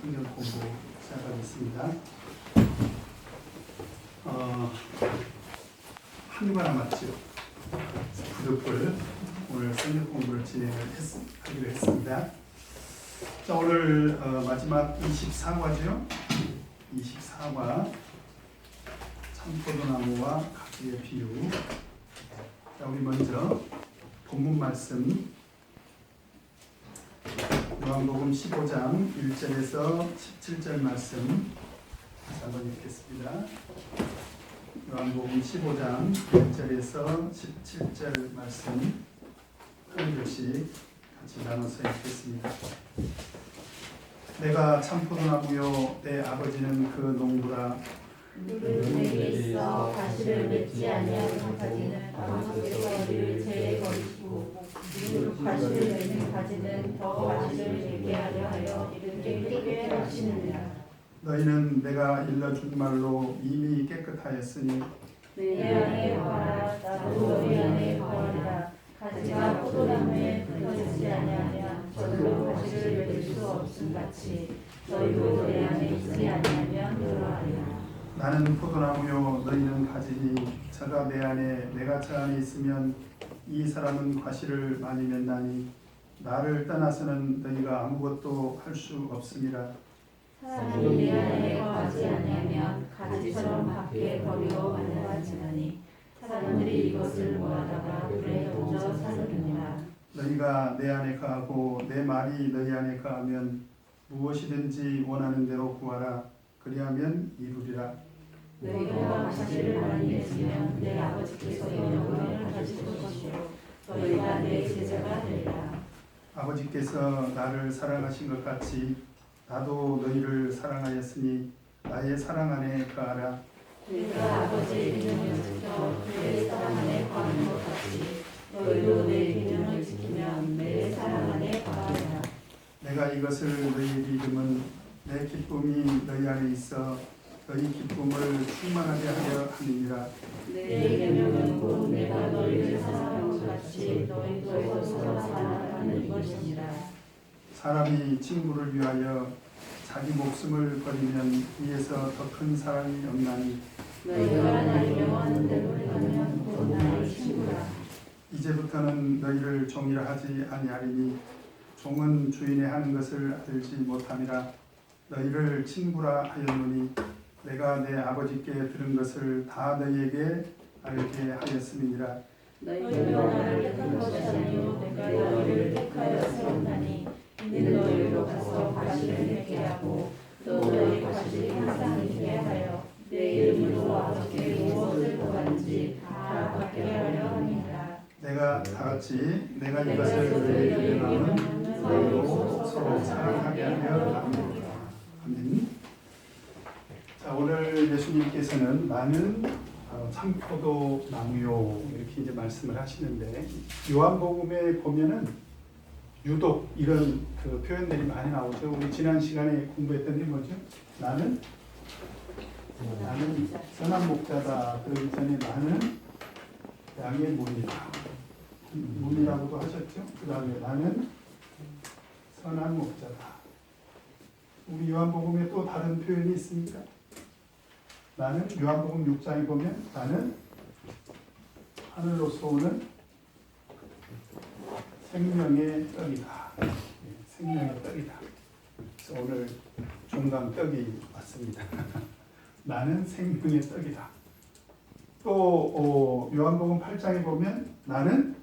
성경 공부 시작하겠습니다. 한 주 남았죠. 부득불 오늘 성경 공부를 하기로 했습니다. 자, 오늘 마지막 24과죠. 24과 참포도나무와 가지의 비유. 자, 우리 먼저 본문 말씀 요한복음 15장 1절에서 17절 말씀 다시 한번 읽겠습니다. 요한복음 15장 1절에서 17절 말씀 한 절씩 같이 나눠서 읽겠습니다. 내가 참포도나무요 내 아버지는 그 농부라. 누구는 내게 있어 가시를 맺지 아니하는 가지는 아버지께서 이를 제거하시고 누구는 가시를 맺는 가지는 더 가지를 맺게 하려 하여 이를 깨끗게 하시느니라. 너희는 내가 일러준 말로 이미 깨끗하였으니 내 안에 거하라. 나도 너희 안에 거하리라. 가지가 포도나무에 붙어있지 아니하면 저절로 가시를 맺을 수 없음같이 너희도 내 안에 있지 아니하면 그러하리라. 나는 포도나무요 너희는 가지니 저가 내 안에 내가 저 안에 있으면 이 사람은 과실을 많이 맺나니 나를 떠나서는 너희가 아무것도 할 수 없음이라. 사람이 내 안에 거하지 아니하면 가지처럼 밖에 버리고 말라지나니 사람들이 이것을 모아다가 불에 던져 사느니라. 너희가 내 안에 거하고 내 말이 너희 안에 거하면 무엇이든지 원하는 대로 구하라. 그리하면 이루리라. 너희가 가시를 많이 맺으면 내 아버지께서 영광을 가지실 것이요 너희가 내 제자가 되리라. 아버지께서 나를 사랑하신 것 같이 나도 너희를 사랑하였으니 나의 사랑 안에 거하라. 내가 아버지의 균형을 지켜 내 사랑 안에 거하는 것 같이 너희도 내 균형을 지키면 내 사랑 안에 거하리라. 내가 이것을 너희에게 이름은 내 기쁨이 너희 안에 있어 너희 기쁨을 충만하게 하려 함이니라. 내 계명은 곧 내가 너희를 사랑한 것 같이 너희도 서로 사랑하는 것이니라. 사람이 친구를 위하여 자기 목숨을 버리면 이에서 더 큰 사랑이 없나니 너희가 나를 명하는 대로 행하면 곧 나의 친구라. 이제부터는 너희를 종이라 하지 아니하리니 종은 주인의 하는 것을 알지 못함이라. 너희를 친구라 하였노니 내가 내 아버지께 들은 것을 다 너희에게 알게 하였음이니라. 너희가 나를 택한 것이 아니요 내가 너희를 택하여 세웠나니 이는 너희로 가서 가시를 맺게 하고 또 너희 가시를 항상 있게 하여 내 이름으로 아버지께 무엇을 구하는지 다 받게 하려 함이니라. 내가 이것을 너희에게 명하면 너희로 서로 사랑하게 하려 함이니라. 아멘. 자, 오늘 예수님께서는 나는 참포도 나무요 이렇게 이제 말씀을 하시는데 요한복음에 보면은 유독 이런 그 표현들이 많이 나오죠. 우리 지난 시간에 공부했던 게 뭐죠? 나는 선한 목자다. 그러기 전에 나는 양의 문이다. 문이라고도 하셨죠. 그 다음에 나는 선한 목자다. 우리 요한복음에 또 다른 표현이 있습니까? 나는 요한복음 6장에 보면 나는 하늘로서 오는 생명의 떡이다. 생명의 떡이다. 그래서 오늘 종강 떡이 왔습니다. 나는 생명의 떡이다. 또 요한복음 8장에 보면 나는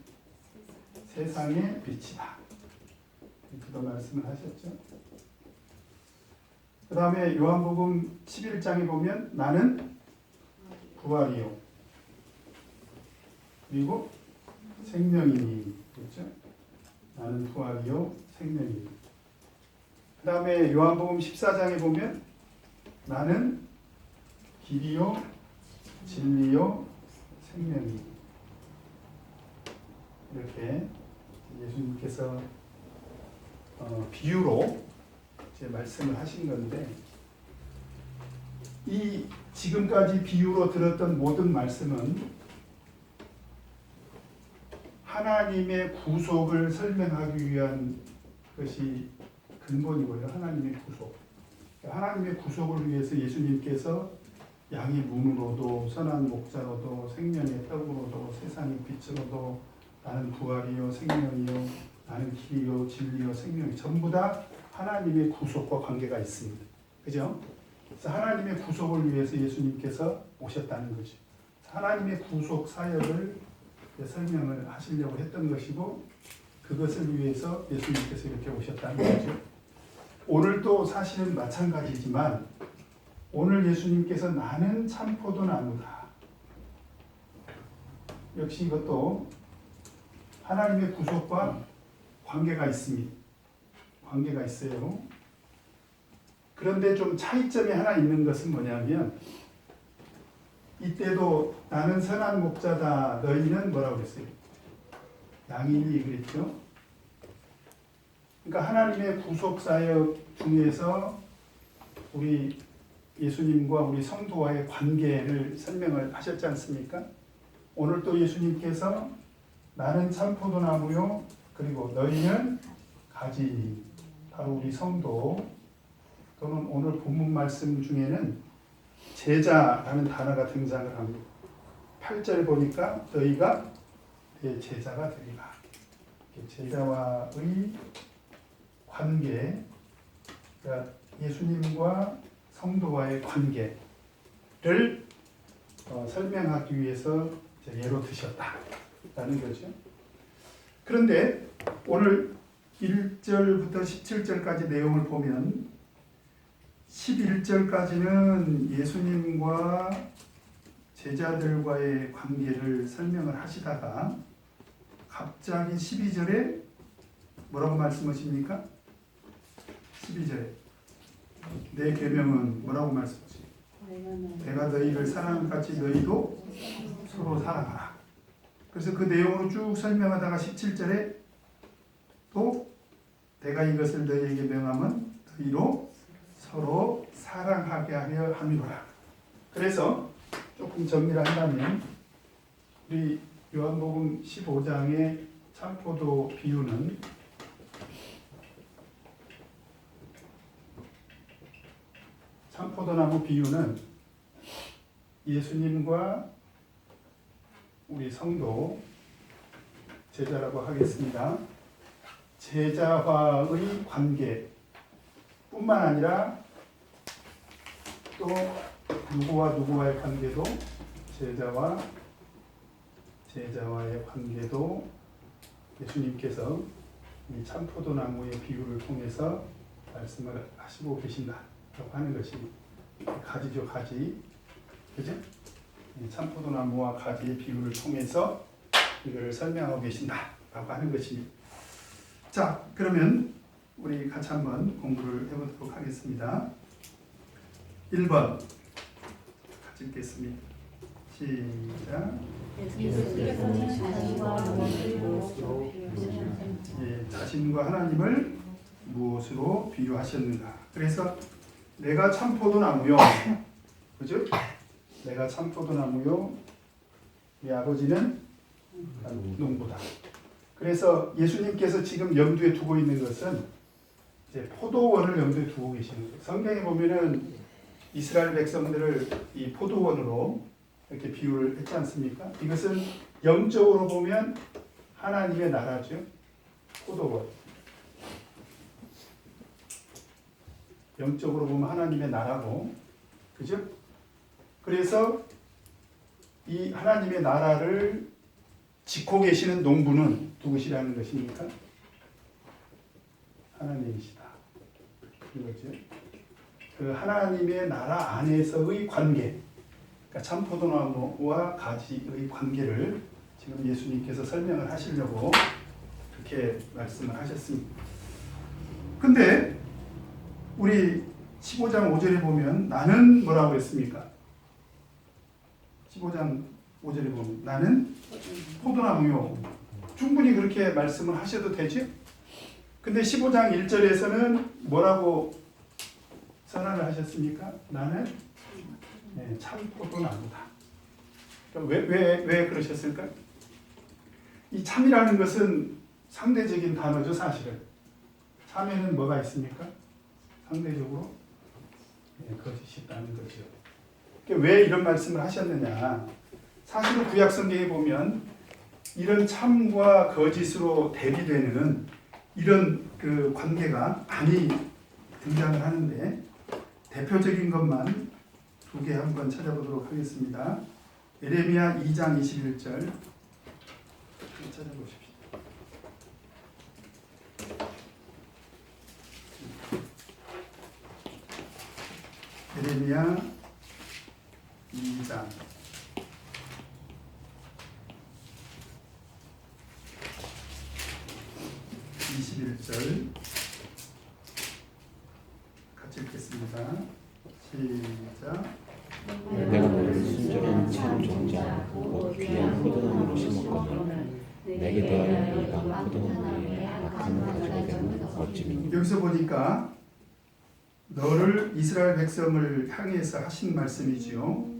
세상의 빛이다. 이렇게도 말씀을 하셨죠. 그 다음에 요한복음 11장에 보면 나는 부활이요 그리고 생명이니, 그렇죠? 나는 부활이요 생명이니. 그 다음에 요한복음 14장에 보면 나는 길이요 진리요 생명이니. 이렇게 예수님께서 비유로 제 말씀을 하신 건데, 이 지금까지 비유로 들었던 모든 말씀은 하나님의 구속을 설명하기 위한 것이 근본이고요. 하나님의 구속. 하나님의 구속을 위해서 예수님께서 양의 문으로도 선한 목자로도 생명의 떡으로도 세상의 빛으로도 나는 부활이요 생명이요 나는 길이요 진리요 생명이 전부 다 하나님의 구속과 관계가 있습니다. 그죠? 그래서 하나님의 구속을 위해서 예수님께서 오셨다는 거죠. 하나님의 구속 사역을 설명을 하시려고 했던 것이고 그것을 위해서 예수님께서 이렇게 오셨다는 거죠. 오늘도 사실은 마찬가지지만 오늘 예수님께서 나는 참포도나무다. 역시 이것도 하나님의 구속과 관계가 있습니다. 관계가 있어요. 그런데 좀 차이점이 하나 있는 것은 뭐냐면 이때도 나는 선한 목자다. 너희는 뭐라고 그랬어요? 양이니 그랬죠. 그러니까 하나님의 구속사역 중에서 우리 예수님과 우리 성도와의 관계를 설명을 하셨지 않습니까? 오늘 또 예수님께서 나는 참포도나무요 그리고 너희는 가지 바로 우리 성도 또는 오늘 본문 말씀 중에는 제자라는 단어가 등장을 합니다. 8절 보니까 너희가 내 제자가 되리라. 제자와의 관계, 그러니까 예수님과 성도와의 관계를 설명하기 위해서 예로 드셨다라는 거죠. 그런데 오늘 1절부터 17절까지 내용을 보면 11절까지는 예수님과 제자들과의 관계를 설명을 하시다가 갑자기 12절에 뭐라고 말씀하십니까? 12절에 내 계명은 뭐라고 말씀하십니까? 내가 너희를 사랑한 같이 너희도 서로 사랑하라. 그래서 그 내용으로 쭉 설명하다가 17절에 또 내가 이것을 너희에게 명하면 너희로 서로 사랑하게 하려 함이로라. 그래서 조금 정리를 한다면 우리 요한복음 15장의 참포도 비유는 참포도나무 비유는 예수님과 우리 성도 제자라고 하겠습니다. 제자와의 관계 뿐만 아니라 또 누구와 누구와의 관계도 제자와의 관계도 예수님께서 이 참포도나무의 비유를 통해서 말씀을 하시고 계신다라고 하는 것이 가지죠, 가지. 그죠? 참포도나무와 가지의 비유를 통해서 이거를 설명하고 계신다라고 하는 것입니다. 자, 그러면 우리 같이 한번 공부를 해보도록 하겠습니다. 1번 같이 읽겠습니다. 시작. 예수께서는 자신과 하나님을 무엇으로 비유하셨는가? 그래서 내가 참포도나무요, 그죠? 내가 참포도나무요, 네 아버지는 농부다. 그래서 예수님께서 지금 염두에 두고 있는 것은 이제 포도원을 염두에 두고 계시는 거예요. 성경에 보면은 이스라엘 백성들을 이 포도원으로 이렇게 비유를 했지 않습니까? 이것은 영적으로 보면 하나님의 나라죠. 포도원. 영적으로 보면 하나님의 나라고, 그죠? 그래서 이 하나님의 나라를 짓고 계시는 농부는 누구시라는 것입니까? 하나님이시다. 이거죠. 그 하나님의 나라 안에서의 관계, 그러니까 참포도나무와 가지의 관계를 지금 예수님께서 설명을 하시려고 그렇게 말씀을 하셨습니다. 근데 우리 15장 5절에 보면 나는 뭐라고 했습니까? 15장 5절에 보면 나는 포도나무요. 충분히 그렇게 말씀을 하셔도 되죠? 근데 15장 1절에서는 뭐라고 선언을 하셨습니까? 나는 참포도나무다. 왜 그러셨을까요? 이 참이라는 것은 상대적인 단어죠, 사실은. 참에는 뭐가 있습니까? 상대적으로 거짓이 있다는 거죠. 왜 이런 말씀을 하셨느냐? 사실은 구약 성경에 보면 이런 참과 거짓으로 대비되는 이런 그 관계가 많이 등장을 하는데 대표적인 것만 두 개 한번 찾아보도록 하겠습니다. 예레미야 2장 21절 찾아보십시오. 예레미야 2장 21절 같이 읽겠습니다. 시작. 내가 너를 순전한 참 종자 곧 귀한 포도나무로 심었거늘 내게 대하여 이방 포도나무에 악한 가지가 되는 어찌미. 여기서 보니까 너를 이스라엘 백성을 향해서 하신 말씀이지요.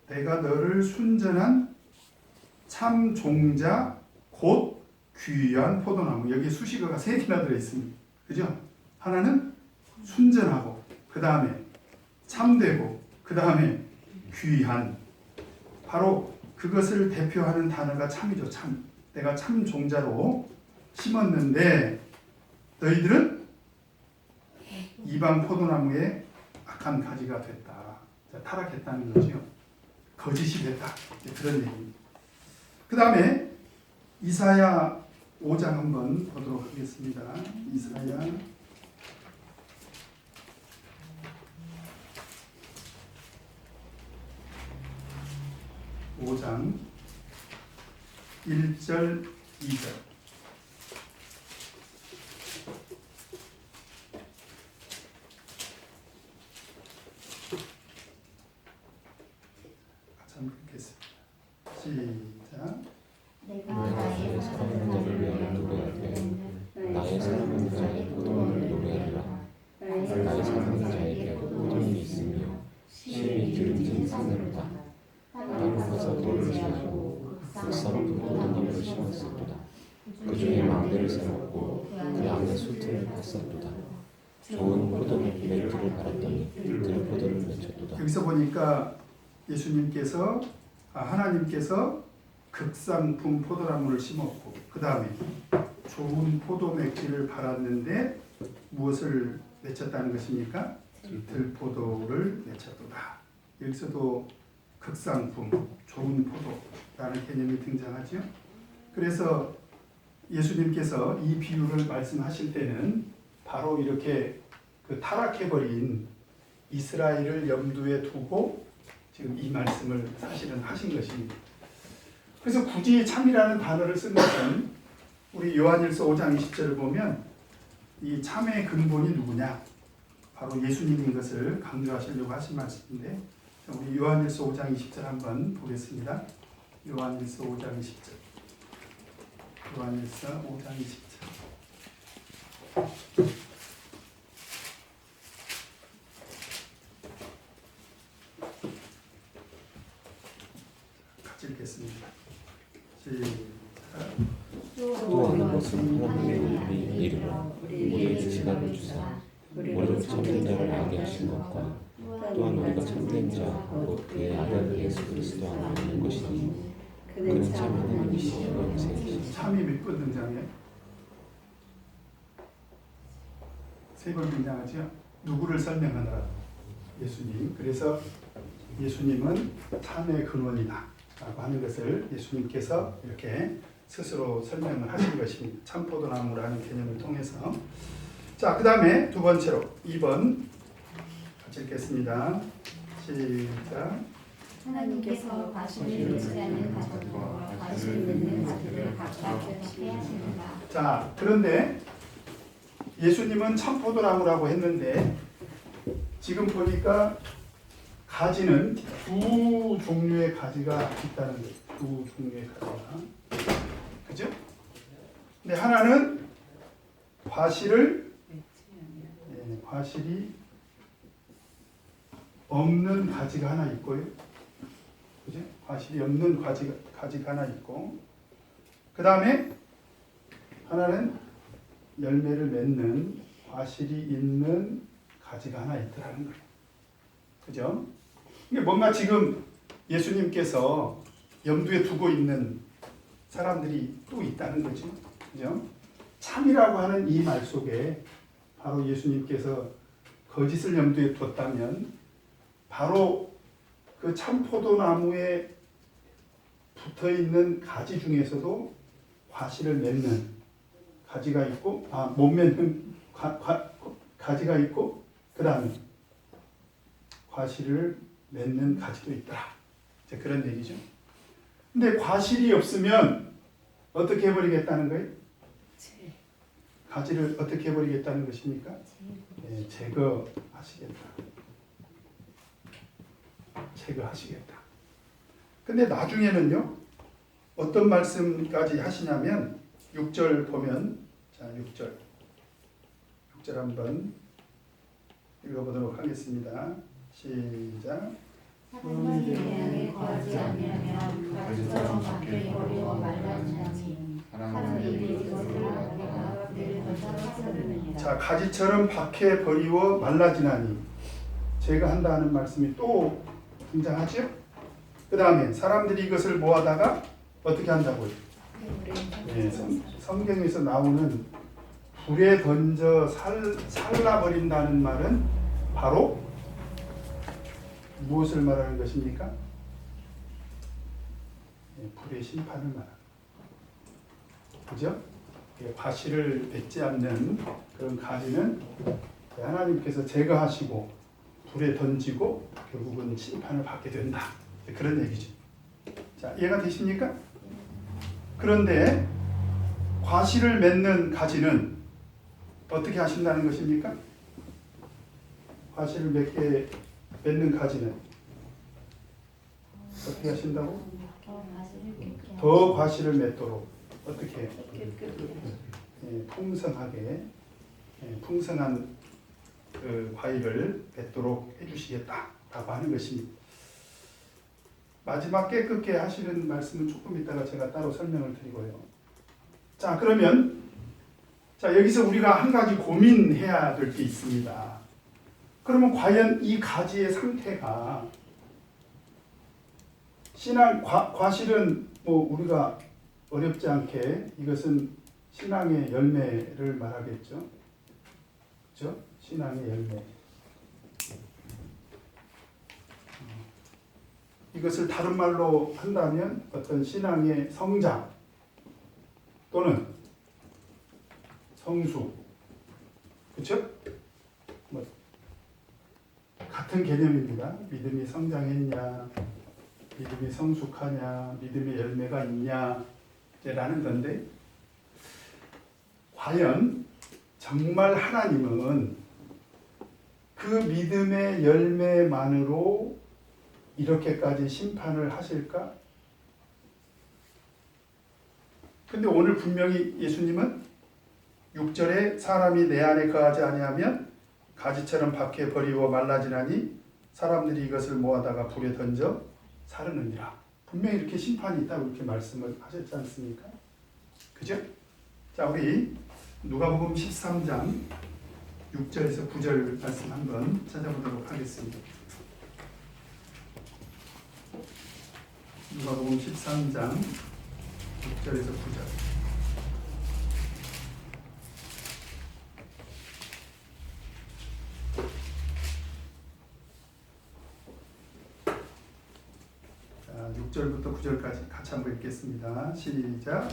내가 너를 순전한 참 종자 곧 귀한 포도나무. 여기 수식어가 세 개나 들어있습니다. 그죠? 하나는 순전하고 그 다음에 참되고 그 다음에 귀한. 바로 그것을 대표하는 단어가 참이죠. 참. 내가 참 종자로 심었는데 너희들은 이방 포도나무에 악한 가지가 됐다. 타락했다는 거죠. 거짓이 됐다. 그런 얘기입니다. 그 다음에 이사야 5장 한번 보도록 하겠습니다. 이사야 5장 1절 2절 같이 한번 읽겠습니다. 시작. 내가 나의 사랑하는 자를 위하여 노래하되 나의 사랑하는 자의 포도원을 노래하리라. 나의 사랑하는 자에게 포도원이 있으며 심히 기름진 산으로다. 땅을 파서 돌을 지하고 흑성 그 포도나무를 심었었도다. 그 중에 망대를 세웠고 그 안에 술틀을 팠었도다. 좋은 포도매기를 바랐더니 들포도를 맺혔도다. 여기서 보니까 예수님께서 하나님께서 극상품 포도나무를 심었고 그 다음에 좋은 포도 맺기를 바랐는데 무엇을 맺혔다는 것입니까? 들포도를 맺혔도다. 여기서도 극상품, 좋은 포도라는 개념이 등장하죠. 그래서 예수님께서 이 비유를 말씀하실 때는 바로 이렇게 그 타락해버린 이스라엘을 염두에 두고 지금 이 말씀을 사실은 하신 것입니다. 그래서 굳이 참이라는 단어를 쓴 것은 우리 요한일서 5장 20절을 보면 이 참의 근본이 누구냐? 바로 예수님인 것을 강조하시려고 하신 말씀인데 우리 요한일서 5장 20절 한번 보겠습니다. 요한일서 5장 20절 요한일서 5장 20절 같이 읽겠습니다. 시작. 또 어느 것은 하나님의 우리 이르러 우리에게 지각을 주사 우리를 참된 자를 알게 하신 것과 또한 우리가 참된 자 곧 그의 아들 예수 그리스도 안에 있는 것이니 그는 참 하나님이시요 영생이시니. 참이 몇 번 등장해요? 세 번 등장하죠. 누구를 설명하느라? 예수님. 그래서 예수님은 참의 근원이다 라고 하는 것을 예수님께서 이렇게 스스로 설명을 하신 것입니다. 참포도나무라는 개념을 통해서. 자, 그 다음에 두 번째로 2번 같이 읽겠습니다. 시작. 하나님께서 과실을 놓지 않는 가족과 과실을 넣는 자들을 각각 결핍해 하시는가. 자, 그런데 예수님은 참포도나무라고 했는데 지금 보니까 가지는 두 종류의 가지가 있다는 거예요. 두 종류의 가지가. 그죠? 근데 하나는 과실이 없는 가지가 하나 있고요. 그죠? 과실이 없는 가지가 하나 있고, 그 다음에 하나는 열매를 맺는 과실이 있는 가지가 하나 있더라는 거예요. 그죠? 이게 뭔가 지금 예수님께서 염두에 두고 있는 사람들이 또 있다는 거죠. 그죠? 참이라고 하는 이 말 속에 바로 예수님께서 거짓을 염두에 뒀다면 바로 그 참포도나무에 붙어 있는 가지 중에서도 과실을 맺는 가지가 있고, 못 맺는 가지가 있고, 그 다음에 과실을 맺는 가지도 있더라. 이제 그런 얘기죠. 근데 과실이 없으면 어떻게 해버리겠다는 거예요? 가지를 어떻게 해버리겠다는 것입니까? 네, 제거하시겠다. 제거하시겠다. 근데 나중에는요, 어떤 말씀까지 하시냐면 6절 보면, 자 6절 한번 읽어보도록 하겠습니다. 시작. 사람이 내 안에 거하지 아니하면 가지처럼 밖에 버리고 말라지나니 사람이 이것을 갖다가 그를 던져 쓰느니라. 자, 가지처럼 밖에 버리워 말라지나니 제거한다는 말씀이 또 등장하죠. 그 다음에 사람들이 이것을 모아다가 어떻게 한다고요? 네, 성경에서 나오는 불에 던져 살라버린다는 말은 바로 무엇을 말하는 것입니까? 네, 불의 심판을 말합니다. 그죠? 과실을 맺지 않는 그런 가지는 하나님께서 제거하시고 불에 던지고 결국은 심판을 받게 된다. 그런 얘기죠. 자, 이해가 되십니까? 그런데 과실을 맺는 가지는 어떻게 하신다는 것입니까? 과실을 맺는 가지는 어떻게 하신다고? 더 과실을 맺도록 어떻게 해요? 풍성하게 풍성한 그 과일을 맺도록 해주시겠다라고 하는 것입니다. 마지막 깨끗게 하시는 말씀은 조금 이따가 제가 따로 설명을 드리고요. 자, 그러면 자, 여기서 우리가 한 가지 고민해야 될 게 있습니다. 그러면 과연 이 가지의 상태가 과실은 뭐 우리가 어렵지 않게 이것은 신앙의 열매를 말하겠죠. 그렇죠? 신앙의 열매. 이것을 다른 말로 한다면 어떤 신앙의 성장 또는 성수, 그렇죠? 뭐 같은 개념입니다. 믿음이 성장했냐, 믿음이 성숙하냐, 믿음의 열매가 있냐, 라는 건데, 과연 정말 하나님은 그 믿음의 열매만으로 이렇게까지 심판을 하실까? 근데 오늘 분명히 예수님은 6절에 사람이 내 안에 거하지 아니하면 가지처럼 밖에 버리고 말라지나니 사람들이 이것을 모아다가 불에 던져 사르느니라. 분명히 이렇게 심판이 있다고 이렇게 말씀을 하셨지 않습니까? 그죠? 자, 우리 누가복음 13장 6절에서 9절 말씀 한번 찾아보도록 하겠습니다. 누가복음 13장 6절에서 9절. 자, 6절부터 9절까지 같이 한번 읽겠습니다. 시작.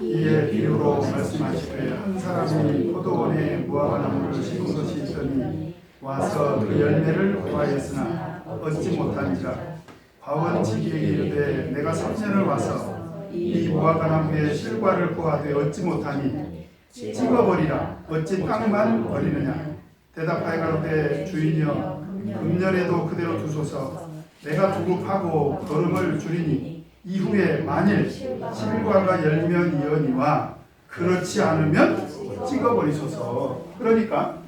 이에 비유로 말씀하시되 한 사람이 포도원에 무화과나무를 심은 것이 있더니 와서 그 열매를 구하였으나 얻지 못한지라. 과원 지기에게 이르되 내가 3년을 와서 이 무화과나무의 실과를 구하되 얻지 못하니 찍어버리라. 어찌 땅만 버리느냐. 대답하여 가로되 주인이여 금년에도 그대로 두소서. 내가 두고 파고 거름을 줄이니 이후에 만일 실과가 열면 이언이와 그렇지 않으면 찍어버리소서. 그러니까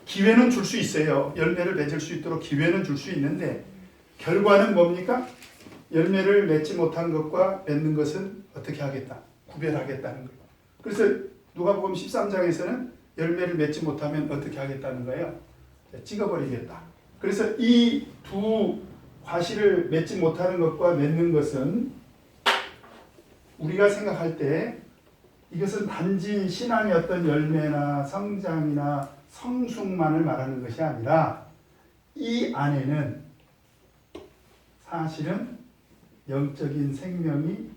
기회는 줄 수 있어요. 열매를 맺을 수 있도록 기회는 줄 수 있는데 결과는 뭡니까? 열매를 맺지 못한 것과 맺는 것은 어떻게 하겠다? 구별하겠다는 거예요. 그래서 누가복음 13장에서는 열매를 맺지 못하면 어떻게 하겠다는 거예요? 찍어버리겠다. 그래서 이 두 과실을 맺지 못하는 것과 맺는 것은 우리가 생각할 때 이것은 단지 신앙의 어떤 열매나 성장이나 성숙만을 말하는 것이 아니라 이 안에는 사실은 영적인 생명이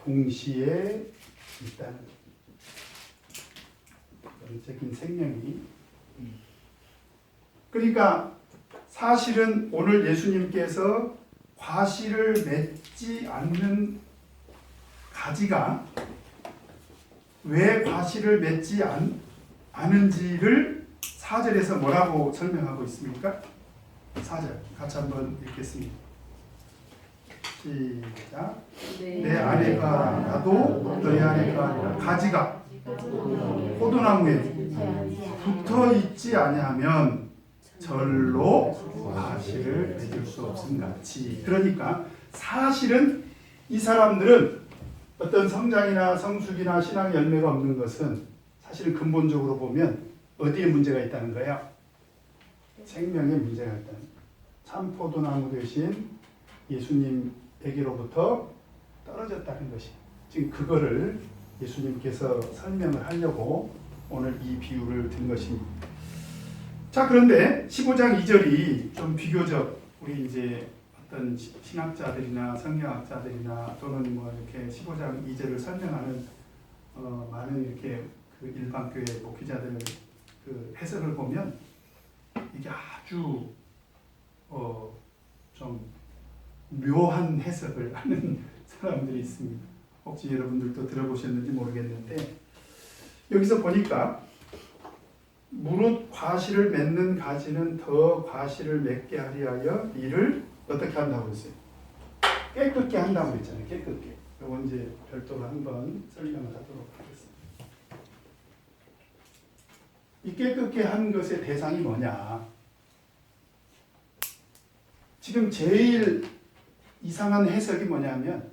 동시에 있다는 것. 영적인 생명이. 그러니까 사실은 오늘 예수님께서 과실을 맺지 않는 가지가 왜 과실을 맺지 않은지를 4절에서 뭐라고 설명하고 있습니까? 4절 같이 한번 읽겠습니다. 시작. 내 아내가 나도 너희 아내가 가지가 포도나무에 붙어 있지 아니하면 절로 과실을 맺을 수 없음 같이. 그러니까 사실은 이 사람들은 어떤 성장이나 성숙이나 신앙의 열매가 없는 것은 사실은 근본적으로 보면 어디에 문제가 있다는 거야? 생명에 문제가 있다는 거야. 참 포도나무 대신 예수님에게로부터 떨어졌다는 것이. 지금 그거를 예수님께서 설명을 하려고 오늘 이 비유를 든 것입니다. 자, 그런데 15장 2절이 좀 비교적 우리 이제 어떤 신학자들이나 성경학자들이나 또는 뭐 이렇게 15장 2절을 설명하는 많은 이렇게 그 일반 교회 목회자들 그 해석을 보면 이게 아주 좀 묘한 해석을 하는 사람들이 있습니다. 혹시 여러분들도 들어보셨는지 모르겠는데 여기서 보니까 무릇 과실을 맺는 가지는 더 과실을 맺게 하리 하여 이를 어떻게 한다고 했어요? 깨끗게 한다고 했잖아요. 깨끗게. 이건 이제 별도로 한번 설명을 하도록 하겠습니다. 이 깨끗게 한 것의 대상이 뭐냐? 지금 제일 이상한 해석이 뭐냐면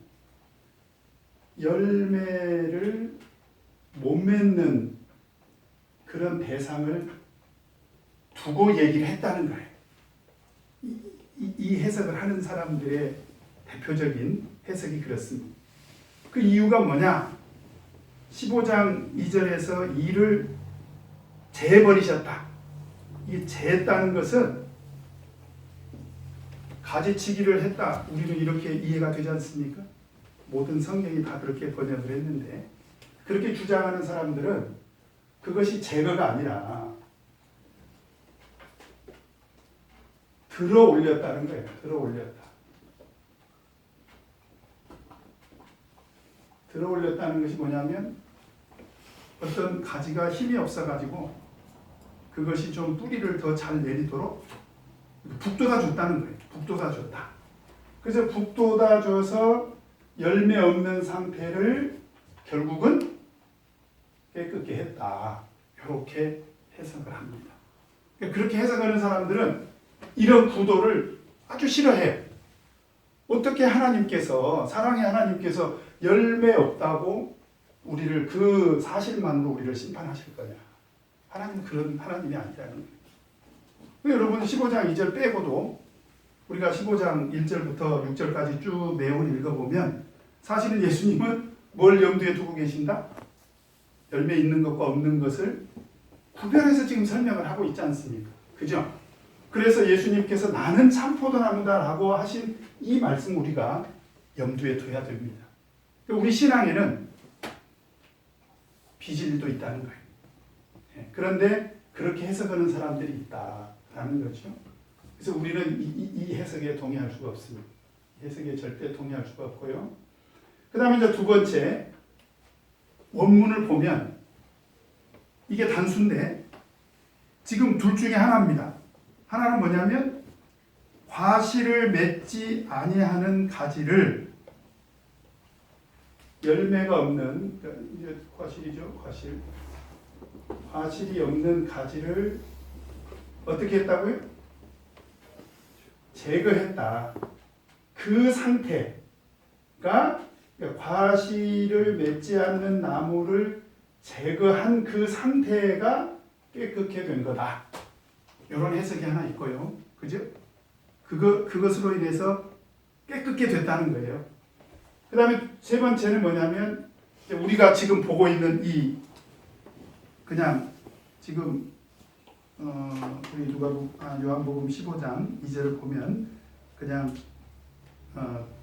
열매를 못 맺는 그런 대상을 두고 얘기를 했다는 거예요. 이 해석을 하는 사람들의 대표적인 해석이 그렇습니다. 그 이유가 뭐냐? 15장 2절에서 이를 재버리셨다. 이 재했다는 것은 가지치기를 했다. 우리는 이렇게 이해가 되지 않습니까? 모든 성경이 다 그렇게 번역을 했는데 그렇게 주장하는 사람들은 그것이 제거가 아니라 들어 올렸다는 거예요. 들어 올렸다. 들어 올렸다는 것이 뭐냐면 어떤 가지가 힘이 없어가지고 그것이 좀 뿌리를 더 잘 내리도록 북돋아 줬다는 거예요. 북돋아 줬다. 그래서 북돋아 줘서 열매 없는 상태를 결국은 깨끗게 했다. 이렇게 해석을 합니다. 그렇게 해석하는 사람들은 이런 구도를 아주 싫어해요. 어떻게 하나님께서, 사랑의 하나님께서 열매 없다고 우리를 그 사실만으로 우리를 심판하실 거냐. 하나님은 그런 하나님이 아니라는 거예요. 여러분 15장 2절 빼고도 우리가 15장 1절부터 6절까지 쭉 내용을 읽어보면 사실은 예수님은 뭘 염두에 두고 계신다? 열매 있는 것과 없는 것을 구별해서 지금 설명을 하고 있지 않습니까? 그죠? 그래서 예수님께서 나는 참 포도나무다라고 하신 이 말씀 우리가 염두에 둬야 됩니다. 우리 신앙에는 비진리도 있다는 거예요. 그런데 그렇게 해석하는 사람들이 있다라는 거죠. 그래서 우리는 이 해석에 동의할 수가 없습니다. 해석에 절대 동의할 수가 없고요. 그 다음에 이제 두 번째, 원문을 보면 이게 단수인데 지금 둘 중에 하나입니다. 하나는 뭐냐면 과실을 맺지 아니하는 가지를 열매가 없는, 이제 과실이죠. 과실이 없는 가지를 어떻게 했다고요? 제거했다. 그 상태가 과실을 맺지 않는 나무를 제거한 그 상태가 깨끗게 된 거다. 이런 해석이 하나 있고요. 그죠? 그것으로 인해서 깨끗게 됐다는 거예요. 그 다음에 세 번째는 뭐냐면 우리가 지금 보고 있는 이 그냥 지금 우리 요한복음 15장 2절을 보면 그냥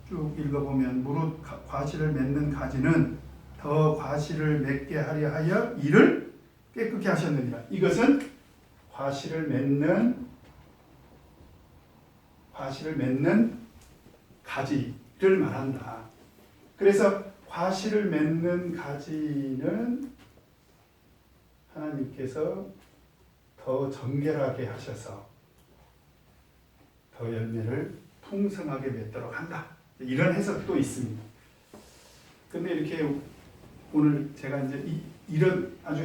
쭉 읽어보면 무릇 과실을 맺는 가지는 더 과실을 맺게 하려 하여 이를 깨끗게 하셨느니라. 이것은 과실을 맺는 가지를 말한다. 그래서 과실을 맺는 가지는 하나님께서 더 정결하게 하셔서 더 열매를 풍성하게 맺도록 한다. 이런 해석도 있습니다. 근데 이렇게 오늘 제가 이제 이런 아주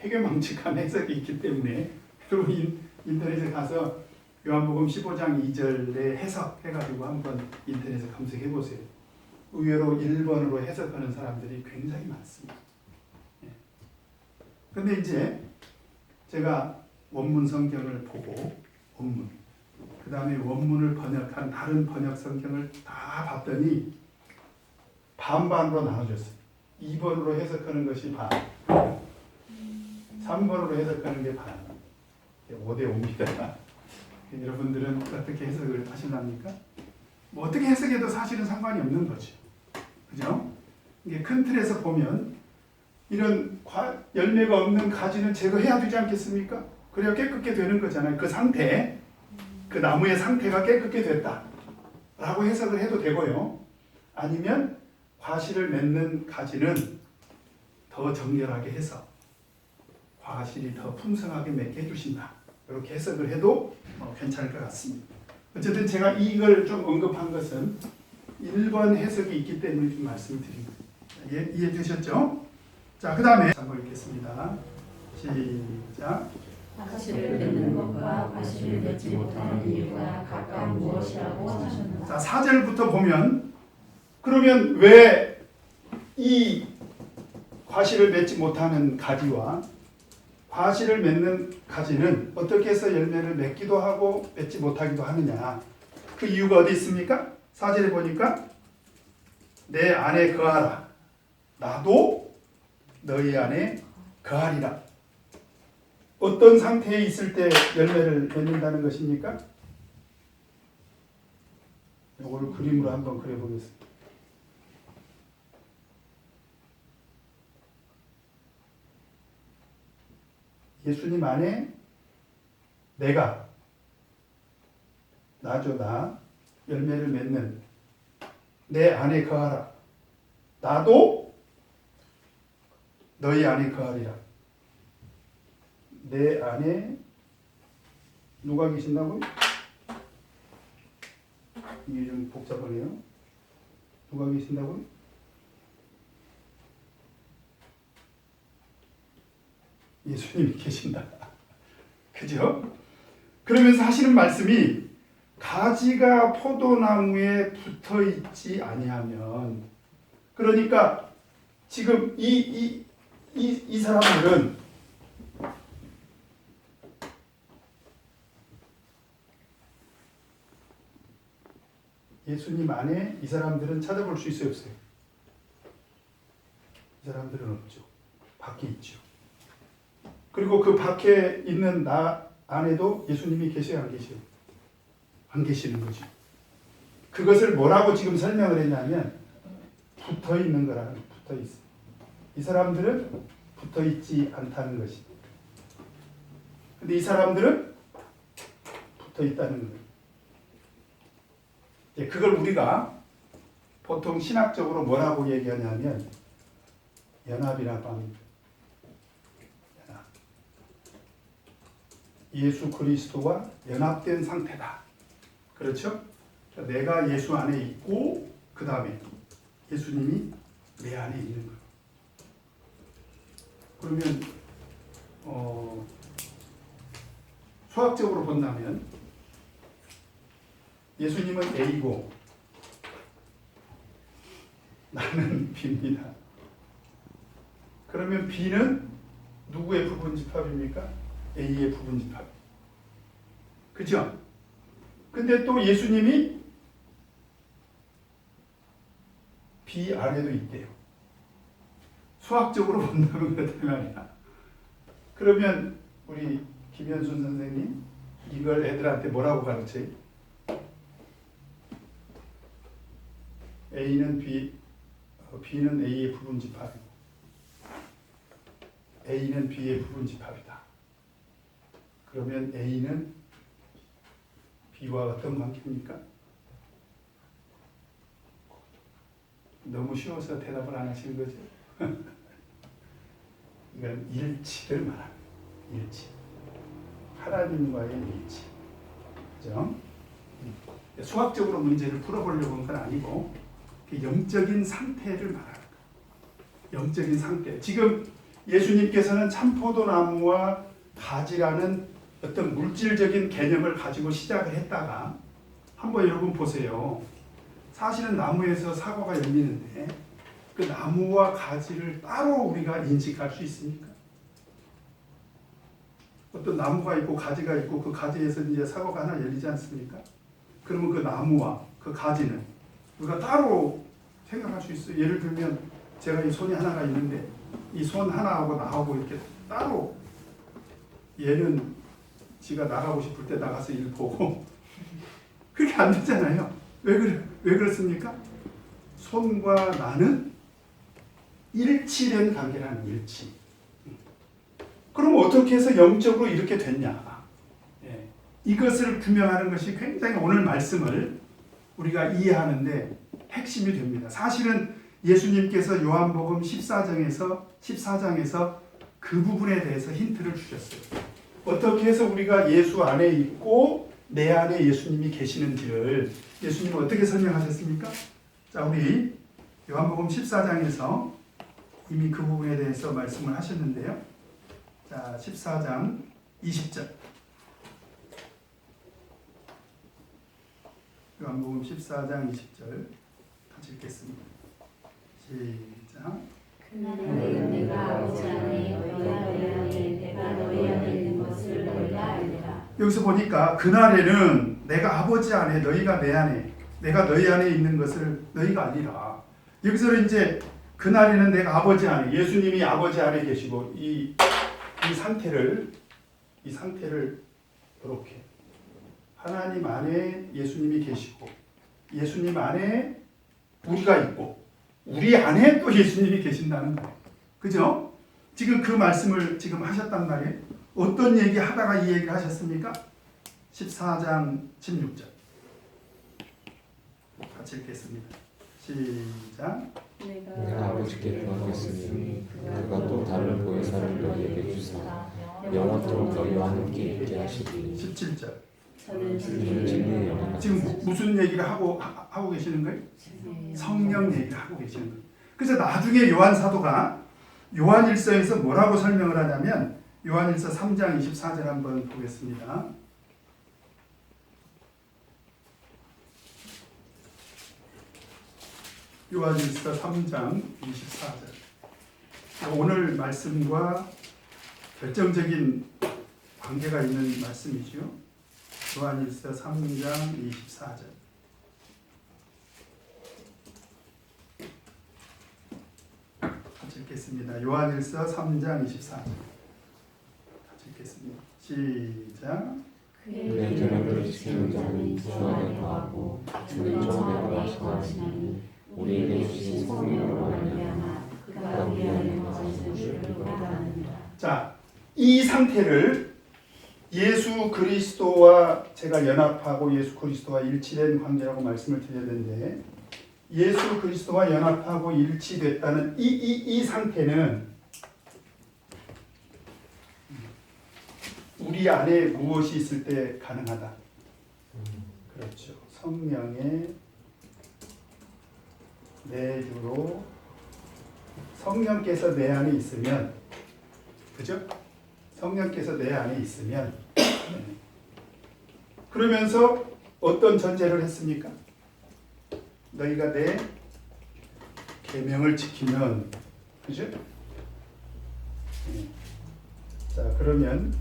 해괴망측한 해석이 있기 때문에 여러분 인터넷에 가서 요한복음 15장 2절에 해석해가지고 한번 인터넷에 검색해 보세요. 의외로 1번으로 해석하는 사람들이 굉장히 많습니다. 근데 이제 제가 원문 성경을 보고 그 다음에 원문을 번역한 다른 번역 성경을 다 봤더니 반반으로 나눠졌어요. 2번으로 해석하는 것이 반, 3번으로 해석하는 게 반, 5대 5입니다. 여러분들은 어떻게 해석을 하실랍니까? 뭐 어떻게 해석해도 사실은 상관이 없는 거죠. 그죠? 이게 큰 틀에서 보면 이런 열매가 없는 가지는 제거해야 되지 않겠습니까? 그래야 깨끗게 되는 거잖아요. 그 상태, 그 나무의 상태가 깨끗게 됐다 라고 해석을 해도 되고요. 아니면 과실을 맺는 가지는 더 정결하게 해서 과실이 더 풍성하게 맺게 해주신다. 이렇게 해석을 해도 괜찮을 것 같습니다. 어쨌든 제가 이걸 좀 언급한 것은 1번 해석이 있기 때문에 좀 말씀드린 거예요. 이해해 주셨죠? 자, 그 다음에 한번 읽겠습니다. 시작. 과실을 맺는 것과 과실을 맺지 못하는 이유가 각각 무엇이라고 하셨는가? 자, 4절부터 보면 그러면 왜 이 과실을 맺지 못하는 가지와 과실을 맺는 가지는 어떻게 해서 열매를 맺기도 하고 맺지 못하기도 하느냐? 그 이유가 어디 있습니까? 4절에 보니까 내 안에 거하라. 나도 너희 안에 거하리라. 어떤 상태에 있을 때 열매를 맺는다는 것입니까? 이걸 그림으로 한번 그려보겠습니다. 예수님 안에 내가 나죠, 나 열매를 맺는 내 안에 거하라. 나도 너희 안에 거하리라. 내 안에 누가 계신다고요? 이게 좀 복잡하네요. 누가 계신다고요? 예수님이 계신다. 그죠? 그러면서 하시는 말씀이 가지가 포도나무에 붙어 있지 아니하면, 그러니까 지금 이 사람들은 예수님 안에 이 사람들은 찾아볼 수 있어요, 없어요? 이 사람들은 없죠. 밖에 있죠. 그리고 그 밖에 있는 나 안에도 예수님이 계셔요, 안 계셔요? 안 계시는 거죠. 그것을 뭐라고 지금 설명을 했냐면 붙어 있는 거라는, 붙어 있어. 이 사람들은 붙어 있지 않다는 것이. 근데 이 사람들은 붙어 있다는 거예요. 그걸 우리가 보통 신학적으로 뭐라고 얘기하냐면 연합이라고 합니다. 연합. 예수 그리스도와 연합된 상태다. 그렇죠? 내가 예수 안에 있고 그 다음에 예수님이 내 안에 있는 거예요. 그러면 수학적으로 본다면 예수님은 A고 나는 B입니다. 그러면 B는 누구의 부분집합입니까? A의 부분집합. 그죠? 근데 또 예수님이 비 안에도 있대요. 수학적으로 본다면 그렇단 말이야. 그러면 우리 김현순 선생님 이걸 애들한테 뭐라고 가르쳐요? A는 B는 A의 부분집합이고 A는 B의 부분집합이다. 그러면 A는 B와 어떤 관계입니까? 너무 쉬워서 대답을 안 하시는 거죠? 이건 일치를 말합니다. 일치. 하나님과의 일치. 그죠? 수학적으로 문제를 풀어보려고 한 건 아니고 그 영적인 상태를 말하는 거예요. 영적인 상태. 지금 예수님께서는 참포도나무와 가지라는 어떤 물질적인 개념을 가지고 시작을 했다가 한번 여러분 보세요. 사실은 나무에서 사과가 열리는데 그 나무와 가지를 따로 우리가 인식할 수 있습니까? 어떤 나무가 있고 가지가 있고 그 가지에서 이제 사과가 하나 열리지 않습니까? 그러면 그 나무와 그 가지는 우리가 따로 생각할 수 있어요. 예를 들면 제가 이 손이 하나가 있는데 이 손 하나하고 나하고 이렇게 따로 얘는 지가 나가고 싶을 때 나가서 일 보고 그렇게 안 되잖아요. 왜 그렇습니까? 손과 나는 일치된 관계라는 일치. 그럼 어떻게 해서 영적으로 이렇게 됐냐? 예. 이것을 규명하는 것이 굉장히 오늘 말씀을 우리가 이해하는데 핵심이 됩니다. 사실은 예수님께서 요한복음 14장에서 그 부분에 대해서 힌트를 주셨어요. 어떻게 해서 우리가 예수 안에 있고 내 안에 예수님이 계시는지를 예수님은 어떻게 설명하셨습니까? 자, 우리 요한복음 14장에서 이미 그 부분에 대해서 말씀을 하셨는데요. 자, 14장 20절. 요한복음 14장 20절 같이 읽겠습니다. 시작. 그날에 내가 아버지 안에 너희가 내 안에 내가 너희 안에 있는 것을 너희가 알리라. 여기서 보니까 그날에는 내가 아버지 안에 너희가 내 안에 내가 너희 안에 있는 것을 너희가 알리라. 여기서 이제 그날에는 내가 아버지 안에 예수님이 아버지 안에 계시고 이 상태를 이렇게 하나님 안에 예수님이 계시고 예수님 안에 우리가 있고 우리 안에 또 예수님이 계신다는 거예요. 그죠? 지금 그 말씀을 지금 하셨단 말이에요. 어떤 얘기 하다가 이 얘기를 하셨습니까? 14장 16절 같이 읽겠습니다. 시작. 내가 아버지께 구하겠으니 그가 또 다른 보혜사를 너희에게 주사 영원토록 너희와 함께 있게 하시리니 17절. 저는 진리의 영광 지금 무슨 얘기를 하고 계시는 거예요? 성령 얘기를 하고 계시는 거예요. 그래서 나중에 요한 사도가 요한일서에서 뭐라고 설명을 하냐면 요한일서 3장 24절 한번 보겠습니다. 요한일서 3장 24절. 오늘 말씀과 결정적인 관계가 있는 말씀이죠. 요한일서 3장 24절. 같이 읽겠습니다. 요한일서 3장 24절. 같이 읽겠습니다. 시작. 그의 계명들을 지키는 자는 주 안에 거하고 그의 주 안에 거하시나니 우리에게 주신 성령으로 말미암아 그가 우리 안에 거하시는 줄을 우리가 아느니라. 자, 이 상태를 예수 그리스도와 제가 연합하고 예수 그리스도와 일치된 관계라고 말씀을 드렸는데 예수 그리스도와 연합하고 일치됐다는 이 상태는 우리 안에 무엇이 있을 때 가능하다? 그렇죠. 성령의 내주로 성령께서 내 안에 있으면 그죠? 성령께서 내 안에 있으면 그러면서 어떤 전제를 했습니까? 너희가 내 계명을 지키면 그죠? 자, 그러면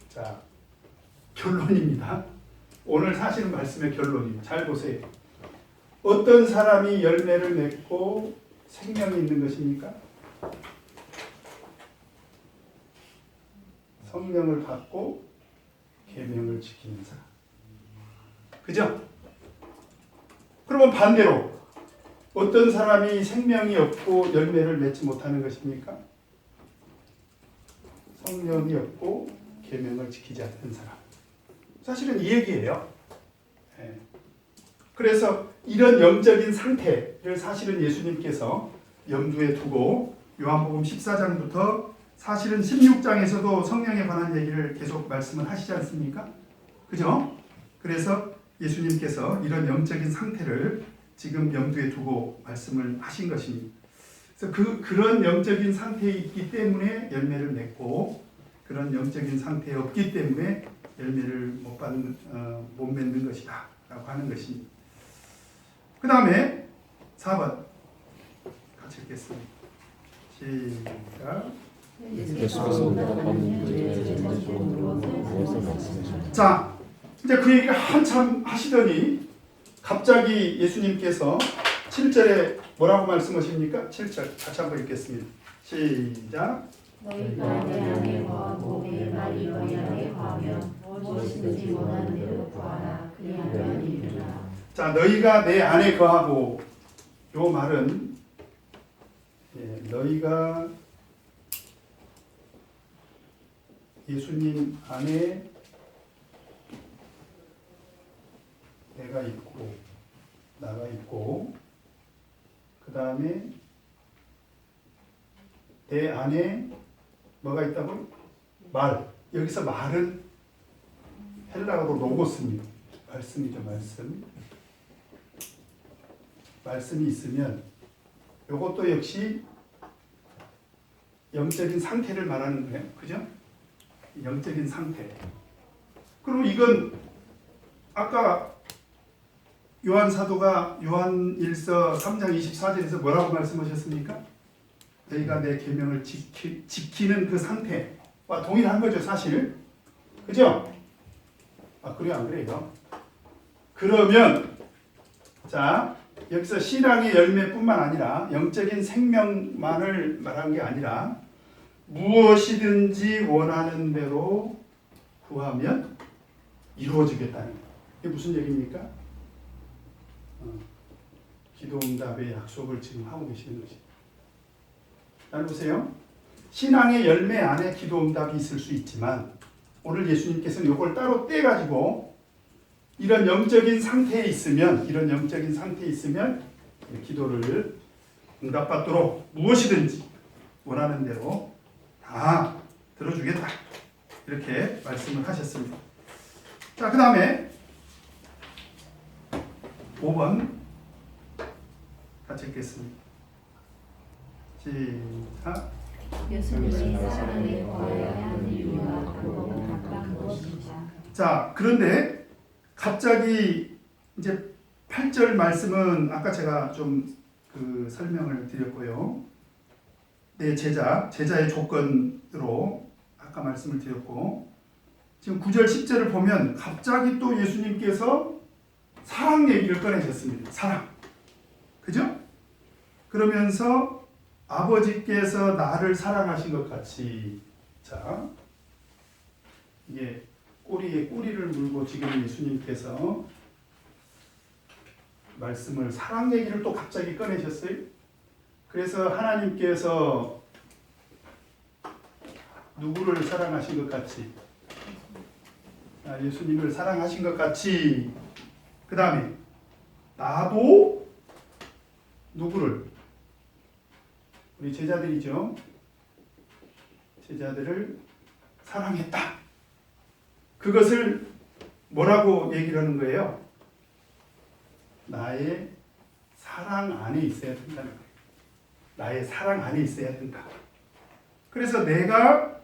자, 결론입니다. 오늘 사실은 말씀의 결론입니다. 잘 보세요. 어떤 사람이 열매를 맺고 생명이 있는 것입니까? 성령을 받고 계명을 지키는 사람. 그죠? 그러면 반대로 어떤 사람이 생명이 없고 열매를 맺지 못하는 것입니까? 성령이 없고 계명을 지키지 않는 사람. 사실은 이 얘기예요. 그래서 이런 영적인 상태를 사실은 예수님께서 염두에 두고 요한복음 14장부터 사실은 16장에서도 성령에 관한 얘기를 계속 말씀을 하시지 않습니까? 그죠? 그래서 예수님께서 이런 영적인 상태를 지금 염두에 두고 말씀을 하신 것입니다. 그래서 그런 영적인 상태에 있기 때문에 열매를 맺고 그런 영적인 상태에 없기 때문에 열매를 못 맺는 것이다 라고 하는 것입니다. 그 다음에 4번 같이 읽겠습니다. 시작. 예수께서 응답하는 그들의 조건으로 무엇을 말씀하셨나요? 자, 이제 그 얘기를 한참 하시더니 갑자기 예수님께서 7절에 뭐라고 말씀하십니까? 7절 같이 한번 읽겠습니다. 시작. 너희가 내 안에 거하고 내 말이 너희 안에 거하면 무엇이든지 원하는 대로 구하라. 그리하면 이루리라. 자, 너희가 내 안에 거하고, 요 말은 너희가 예수님 안에 내가 있고 나가 있고 그 다음에 내 안에 뭐가 있다고? 말. 여기서 말은 헬라어로 로고스입니다. 말씀이죠, 말씀. 말씀이 있으면 이것도 역시 영적인 상태를 말하는 거예요. 그죠? 영적인 상태. 그리고 이건 아까 요한 사도가 요한일서 3장 24절에서 뭐라고 말씀하셨습니까? 너희가 내 계명을 지키는 그 상태와 동일한 거죠, 사실. 그죠? 그래요, 안 그래요? 그러면 자, 여기서 신앙의 열매뿐만 아니라 영적인 생명만을 말한 게 아니라 무엇이든지 원하는 대로 구하면 이루어지겠다는 거예요. 이게 무슨 얘기입니까? 기도응답의 약속을 지금 하고 계시는 것입니다. 잘 보세요. 신앙의 열매 안에 기도응답이 있을 수 있지만 오늘 예수님께서는 이걸 따로 떼가지고 이런 영적인 상태에 있으면 기도를 응답받도록 무엇이든지 원하는 대로 다 들어주겠다. 이렇게 말씀을 하셨습니다. 자, 그 다음에 5번 같이 읽겠습니다. 시작. 예수님의 사랑에 거하여야 하는 이유와 방법은 각각 무엇입니까? 자, 그런데 갑자기 이제 8절 말씀은 아까 제가 좀 설명을 드렸고요. 내 제자의 조건으로 아까 말씀을 드렸고, 지금 9절 10절을 보면 갑자기 또 예수님께서 사랑 얘기를 꺼내셨습니다. 사랑. 그죠? 그러면서 아버지께서 나를 사랑하신 것 같이, 자, 이게 꼬리에 꼬리를 물고 지금 예수님께서 말씀을 사랑 얘기를 또 갑자기 꺼내셨어요. 그래서 하나님께서 누구를 사랑하신 것 같이, 예수님을 사랑하신 것 같이, 그 다음에 나도 누구를, 우리 제자들이죠. 제자들을 사랑했다. 그것을 뭐라고 얘기를 하는 거예요? 나의 사랑 안에 있어야 된다는 거예요. 나의 사랑 안에 있어야 된다. 그래서 내가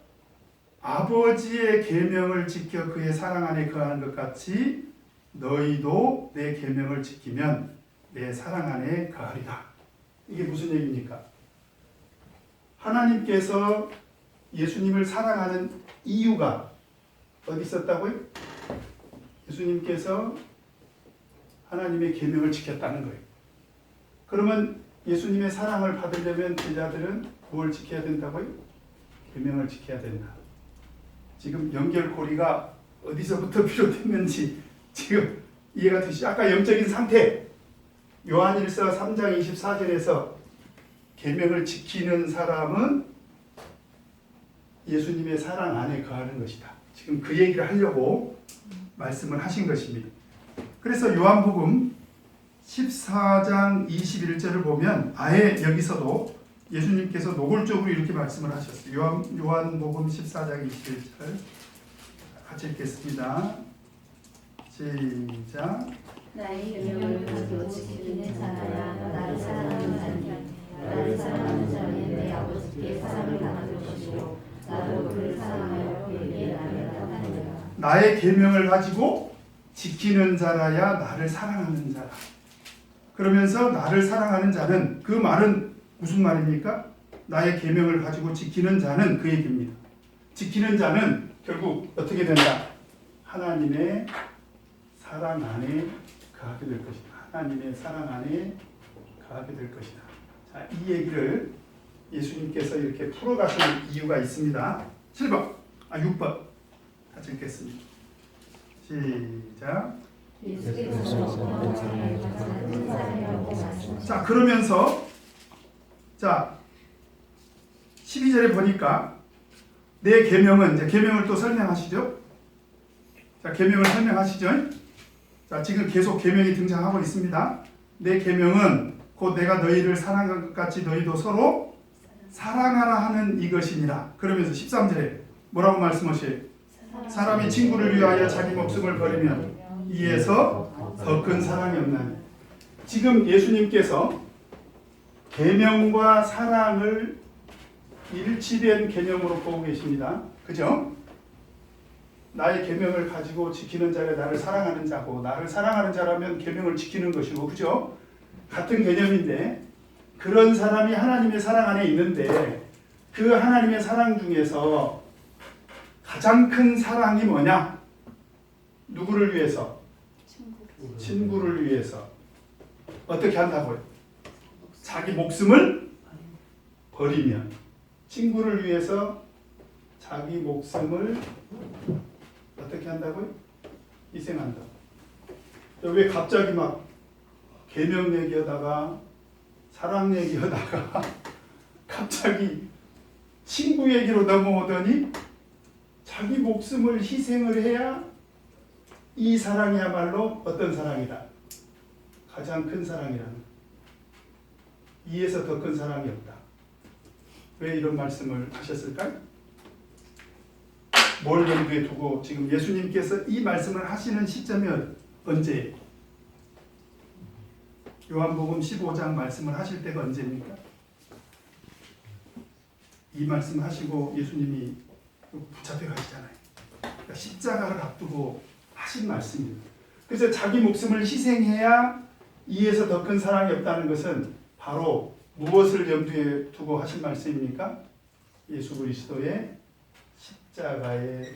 아버지의 계명을 지켜 그의 사랑 안에 거하는 것 같이 너희도 내 계명을 지키면 내 사랑 안에 거하리라. 이게 무슨 얘기입니까? 하나님께서 예수님을 사랑하는 이유가 어디 있었다고요? 예수님께서 하나님의 계명을 지켰다는 거예요. 그러면 예수님의 사랑을 받으려면 제자들은 뭘 지켜야 된다고요? 계명을 지켜야 된다. 지금 연결고리가 어디서부터 비롯됐는지 지금 이해가 되시죠? 아까 영적인 상태, 요한일서 3장 24절에서 계명을 지키는 사람은 예수님의 사랑 안에 거하는 것이다. 지금 그 얘기를 하려고 말씀을 하신 것입니다. 그래서 요한복음 14장 21절을 보면 아예 여기서도 예수님께서 노골적으로 이렇게 말씀을 하셨어요. 요한복음 14장 21절 같이 읽겠습니다. 시작. 나의 계명을 가지고 지키는 자라야 나를 사랑하는 자니 나를 사랑하는 자는 내 아버지께 사랑을 받을 것이고 나도 그를 사랑하여 그에게 나를 나타내리라. 나의 계명을 가지고 지키는 자라야 나를 사랑하는 자라. 그러면서 나를 사랑하는 자는, 그 말은 무슨 말입니까? 나의 계명을 가지고 지키는 자는 그 얘기입니다. 지키는 자는 결국 어떻게 된다? 하나님의 사랑 안에 거하게 될 것이다. 하나님의 사랑 안에 거하게 될 것이다. 자, 이 얘기를 예수님께서 이렇게 풀어가시는 이유가 있습니다. 6번 같이 읽겠습니다. 시작. 자, 그러면서 자 12절에 보니까 내 계명은, 이제 계명을 또 설명하시죠. 자, 계명을 설명하시죠. 자, 지금 계속 계명이 등장하고 있습니다. 내 계명은 곧 내가 너희를 사랑한 것 같이 너희도 서로 사랑하라 하는 이것이니라. 그러면서 13절에 뭐라고 말씀하셔요? 사람이 친구를 위하여 자기 목숨을 버리면 이에서 더 큰 사랑이 없나니. 지금 예수님께서 계명과 사랑을 일치된 개념으로 보고 계십니다. 그죠? 나의 계명을 가지고 지키는 자가 나를 사랑하는 자고, 나를 사랑하는 자라면 계명을 지키는 것이고, 그죠? 같은 개념인데, 그런 사람이 하나님의 사랑 안에 있는데, 그 하나님의 사랑 중에서 가장 큰 사랑이 뭐냐? 누구를 위해서? 친구를 위해서. 어떻게 한다고요? 자기 목숨을 버리면. 친구를 위해서 자기 목숨을 어떻게 한다고요? 희생한다. 왜 갑자기 막 계명 얘기하다가 사랑 얘기하다가 갑자기 친구 얘기로 넘어오더니 자기 목숨을 희생을 해야 이 사랑이야말로 어떤 사랑이다? 가장 큰 사랑이라는. 이에서 더 큰 사랑이 없다. 왜 이런 말씀을 하셨을까요? 뭘 염두에 두고 지금 예수님께서 이 말씀을 하시는 시점이 언제예요? 요한복음 15장 말씀을 하실 때가 언제입니까? 이 말씀 하시고 예수님이 붙잡혀 가시잖아요. 그러니까 십자가를 앞두고 하신 말씀입니다. 그래서 자기 목숨을 희생해야 이에서 더 큰 사랑이 없다는 것은 바로 무엇을 염두에 두고 하신 말씀입니까? 예수 그리스도의 십자가의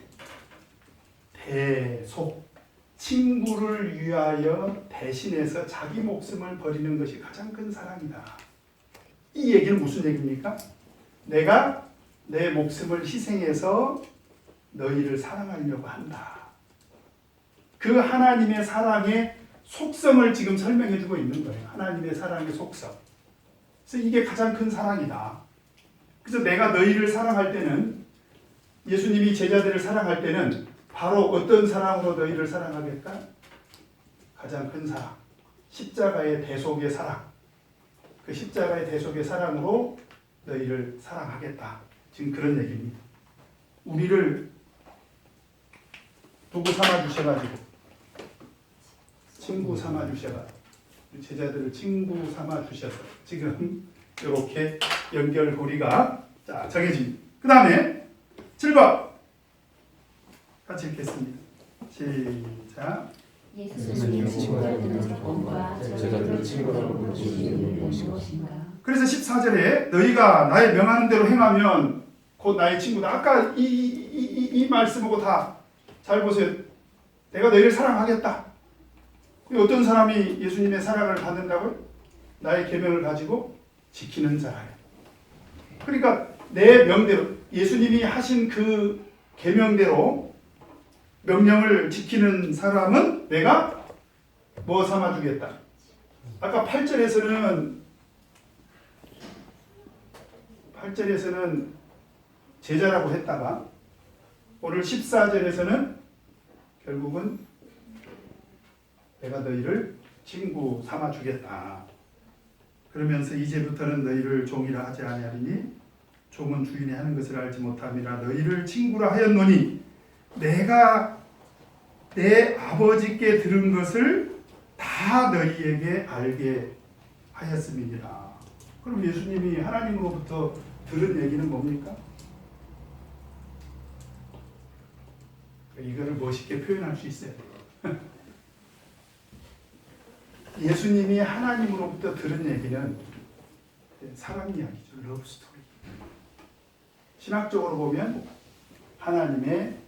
대속, 친구를 위하여 대신해서 자기 목숨을 버리는 것이 가장 큰 사랑이다. 이 얘기는 무슨 얘기입니까? 내가 내 목숨을 희생해서 너희를 사랑하려고 한다. 그 하나님의 사랑의 속성을 지금 설명해 주고 있는 거예요. 하나님의 사랑의 속성. 그래서 이게 가장 큰 사랑이다. 그래서 내가 너희를 사랑할 때는, 예수님이 제자들을 사랑할 때는 바로 어떤 사랑으로 너희를 사랑하겠다? 가장 큰 사랑. 십자가의 대속의 사랑. 그 십자가의 대속의 사랑으로 너희를 사랑하겠다. 지금 그런 얘기입니다. 우리를 누구 삼아 주셔가지고, 친구 삼아 주셔가지고, 제자들을 친구 삼아 주셔서 지금 이렇게 연결고리가 정해집니다. 그 다음에 7번 같이 읽겠습니다. 시작. 예수님의 친구들은 조건과 제자들을 친구라고 부르시 이유는 무엇인가? 그래서 14절에 너희가 나의 명하는 대로 행하면 곧 나의 친구다. 아까 이 말씀하고 다 잘 보세요. 내가 너희를 사랑하겠다. 어떤 사람이 예수님의 사랑을 받는다고요? 나의 계명을 가지고 지키는 자라요. 그러니까 내 명대로 예수님이 하신 그 계명대로 명령을 지키는 사람은 내가 뭐 삼아주겠다. 아까 8절에서는 제자라고 했다가 오늘 14절에서는 결국은 내가 너희를 친구 삼아주겠다. 그러면서 이제부터는 너희를 종이라 하지 아니하리니 종은 주인이 하는 것을 알지 못함이라 너희를 친구라 하였노니 내가 내 아버지께 들은 것을 다 너희에게 알게 하였음이니라. 그럼 예수님이 하나님으로부터 들은 얘기는 뭡니까? 이거를 멋있게 표현할 수 있어야 돼요. 예수님이 하나님으로부터 들은 얘기는 사랑 이야기죠. 러브 스토리. 신학적으로 보면 하나님의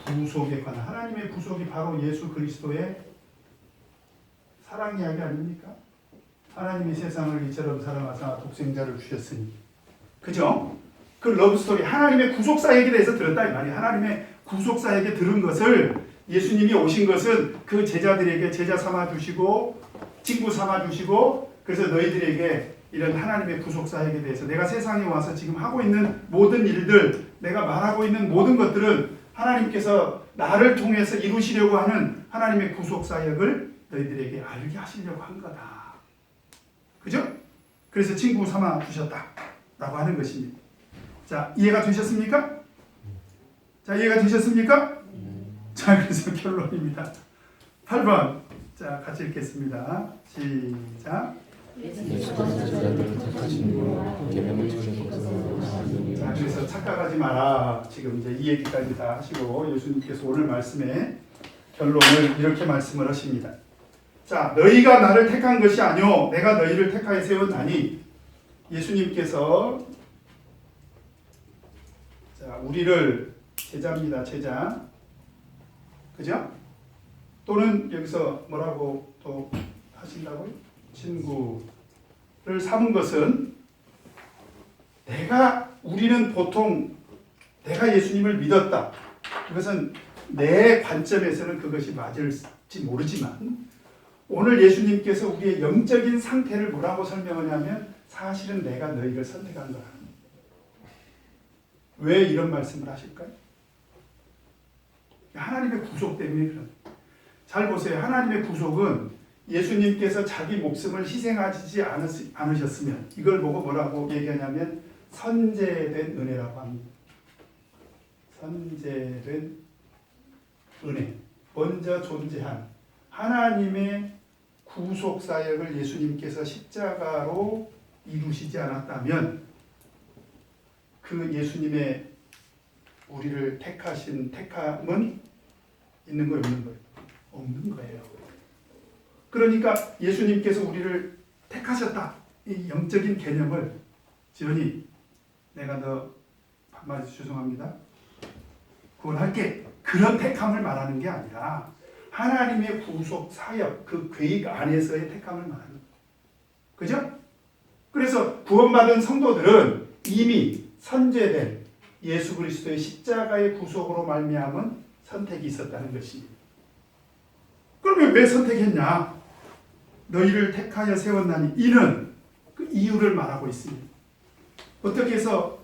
구속에 관한, 하나님의 구속이 바로 예수 그리스도의 사랑 이야기 아닙니까? 하나님이 세상을 이처럼 사랑하사 독생자를 주셨으니, 그죠? 그 러브 스토리, 하나님의 구속사에게 대해서 들었다 이 말이에요. 하나님의 구속사에게 들은 것을 예수님이 오신 것은 그 제자들에게 제자 삼아주시고 친구 삼아주시고, 그래서 너희들에게 이런 하나님의 구속사역에 대해서 내가 세상에 와서 지금 하고 있는 모든 일들, 내가 말하고 있는 모든 것들은 하나님께서 나를 통해서 이루시려고 하는 하나님의 구속사역을 너희들에게 알게 하시려고 한 거다. 그죠? 그래서 친구 삼아주셨다라고 하는 것입니다. 자, 이해가 되셨습니까? 자, 이해가 되셨습니까? 자, 그래서 결론입니다. 8번. 자, 같이 읽겠습니다. 시작. 예수께서 제자들을 택하시고 계명을 지키셨고 자, 그래서 착각하지 마라. 지금 이제 이 얘기까지 다 하시고 예수님께서 오늘 말씀에 결론을 이렇게 말씀을 하십니다. 자, 너희가 나를 택한 것이 아니오 내가 너희를 택하여 세웠나니. 예수님께서 자, 우리를 제자입니다. 제자. 그죠? 또는 여기서 뭐라고 또 하신다고요? 친구를 삼은 것은 우리는 보통 내가 예수님을 믿었다. 그것은 내 관점에서는 그것이 맞을지 모르지만 오늘 예수님께서 우리의 영적인 상태를 뭐라고 설명하냐면 사실은 내가 너희를 선택한 거야. 왜 이런 말씀을 하실까요? 하나님의 구속 때문에 그런. 잘 보세요. 하나님의 구속은 예수님께서 자기 목숨을 희생하지 않으셨으면 이걸 보고 뭐라고 얘기하냐면 선제된 은혜라고 합니다. 선제된 은혜. 먼저 존재한 하나님의 구속 사역을 예수님께서 십자가로 이루시지 않았다면 그 예수님의 우리를 택하신 택함은 있는 거예요, 없는 거예요? 없는 거예요. 그러니까 예수님께서 우리를 택하셨다. 이 영적인 개념을 지연이 내가 너 한마디 죄송합니다. 구원할게. 그런 택함을 말하는 게 아니라 하나님의 구속 사역 그 계획 안에서의 택함을 말하는 거예요. 그죠? 그래서 구원받은 성도들은 이미 선제된 예수 그리스도의 십자가의 구속으로 말미암은 선택이 있었다는 것입니다. 그러면 왜 선택했냐? 너희를 택하여 세웠나니 이는 그 이유를 말하고 있습니다. 어떻게 해서